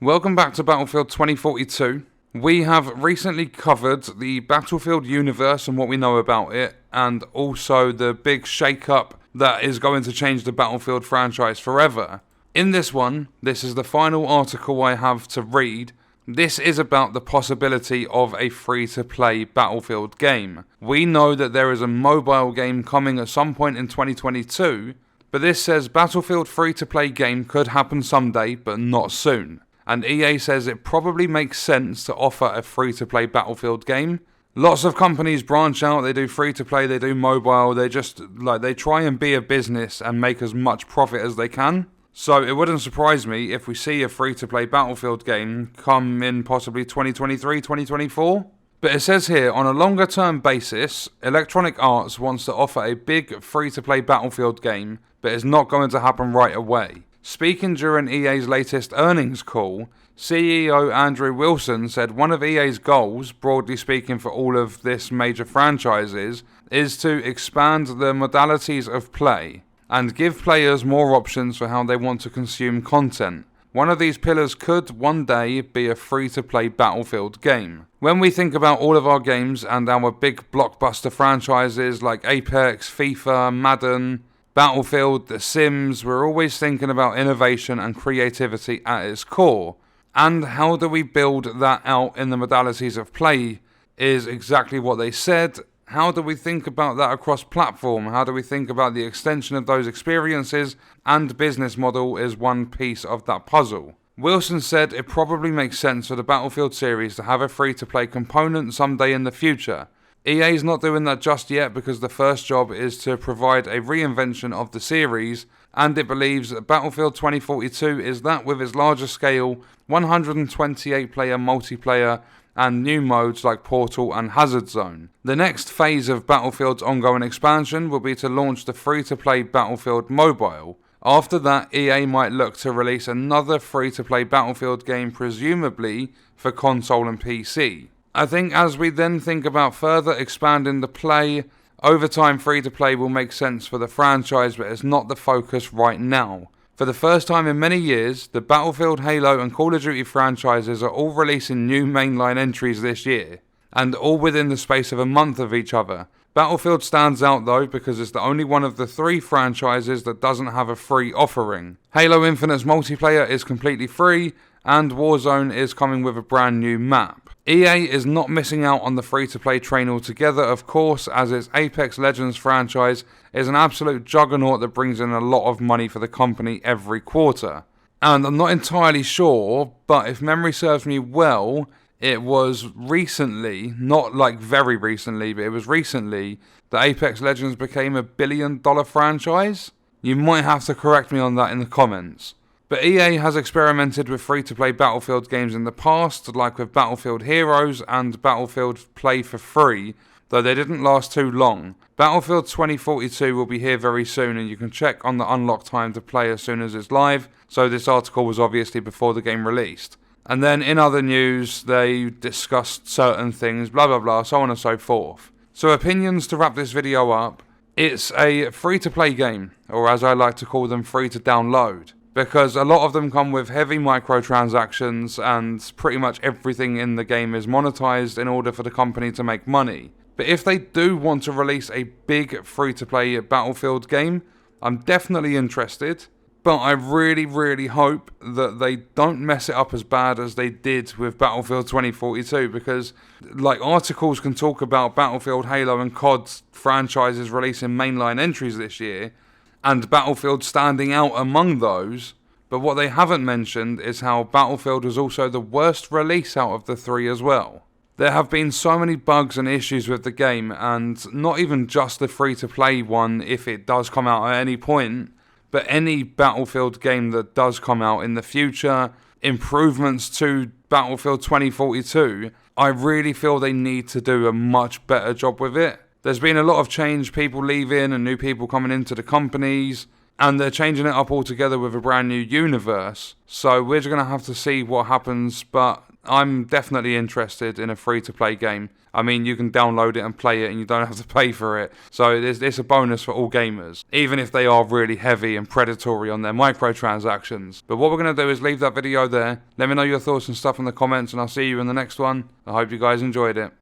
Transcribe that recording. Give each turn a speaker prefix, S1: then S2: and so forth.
S1: Welcome back to Battlefield 2042. We have recently covered the Battlefield universe and what we know about it, and also the big shake-up that is going to change the Battlefield franchise forever. In this one, this is the final article I have to read. This is about the possibility of a free-to-play Battlefield game. We know that there is a mobile game coming at some point in 2022, but this says Battlefield free-to-play game could happen someday, but not soon. And EA says it probably makes sense to offer a free-to-play Battlefield game. Lots of companies branch out, they do free-to-play, they do mobile, they try and be a business and make as much profit as they can. So it wouldn't surprise me if we see a free-to-play Battlefield game come in possibly 2023, 2024. But it says here, on a longer term basis, Electronic Arts wants to offer a big free-to-play Battlefield game, but it's not going to happen right away. Speaking during EA's latest earnings call, CEO Andrew Wilson said one of EA's goals, broadly speaking for all of this major franchises, is to expand the modalities of play and give players more options for how they want to consume content. One of these pillars could one day be a free-to-play Battlefield game. When we think about all of our games and our big blockbuster franchises like Apex, FIFA, Madden, Battlefield, The Sims, we're always thinking about innovation and creativity at its core. And how do we build that out in the modalities of play is exactly what they said. How do we think about that across platform? How do we think about the extension of those experiences? And business model is one piece of that puzzle. Wilson said it probably makes sense for the Battlefield series to have a free-to-play component someday in the future. EA's not doing that just yet because the first job is to provide a reinvention of the series, and it believes that Battlefield 2042 is that with its larger scale, 128-player multiplayer, and new modes like Portal and Hazard Zone. The next phase of Battlefield's ongoing expansion will be to launch the free-to-play Battlefield Mobile. After that, EA might look to release another free-to-play Battlefield game, presumably for console and PC. I think as we then think about further expanding the play, over time free-to-play will make sense for the franchise, but it's not the focus right now. For the first time in many years, the Battlefield, Halo and Call of Duty franchises are all releasing new mainline entries this year, and all within the space of a month of each other. Battlefield stands out though because it's the only one of the three franchises that doesn't have a free offering. Halo Infinite's multiplayer is completely free, and Warzone is coming with a brand new map. EA is not missing out on the free-to-play train altogether, of course, as its Apex Legends franchise is an absolute juggernaut that brings in a lot of money for the company every quarter. And I'm not entirely sure, but if memory serves me well, it was recently, not like very recently, but it was recently that Apex Legends became a $1 billion franchise. You might have to correct me on that in the comments. But EA has experimented with free-to-play Battlefield games in the past, like with Battlefield Heroes and Battlefield Play for Free, though they didn't last too long. Battlefield 2042 will be here very soon, and you can check on the unlock time to play as soon as it's live, so this article was obviously before the game released. And then in other news, they discussed certain things, blah blah blah, so on and so forth. So opinions to wrap this video up. It's a free-to-play game, or as I like to call them, free-to-download. Because a lot of them come with heavy microtransactions and pretty much everything in the game is monetized in order for the company to make money. But if they do want to release a big free-to-play Battlefield game, I'm definitely interested. But I really hope that they don't mess it up as bad as they did with Battlefield 2042, because like articles can talk about Battlefield, Halo and COD franchises releasing mainline entries this year, and Battlefield standing out among those, but what they haven't mentioned is how Battlefield was also the worst release out of the three as well. There have been so many bugs and issues with the game, and not even just the free-to-play one if it does come out at any point, but any Battlefield game that does come out in the future, improvements to Battlefield 2042, I really feel they need to do a much better job with it. There's been a lot of change, people leaving and new people coming into the companies, and they're changing it up altogether with a brand new universe. So we're just going to have to see what happens, but I'm definitely interested in a free-to-play game. I mean, you can download it and play it and you don't have to pay for it. So it's a bonus for all gamers, even if they are really heavy and predatory on their microtransactions. But what we're going to do is leave that video there. Let me know your thoughts and stuff in the comments, and I'll see you in the next one. I hope you guys enjoyed it.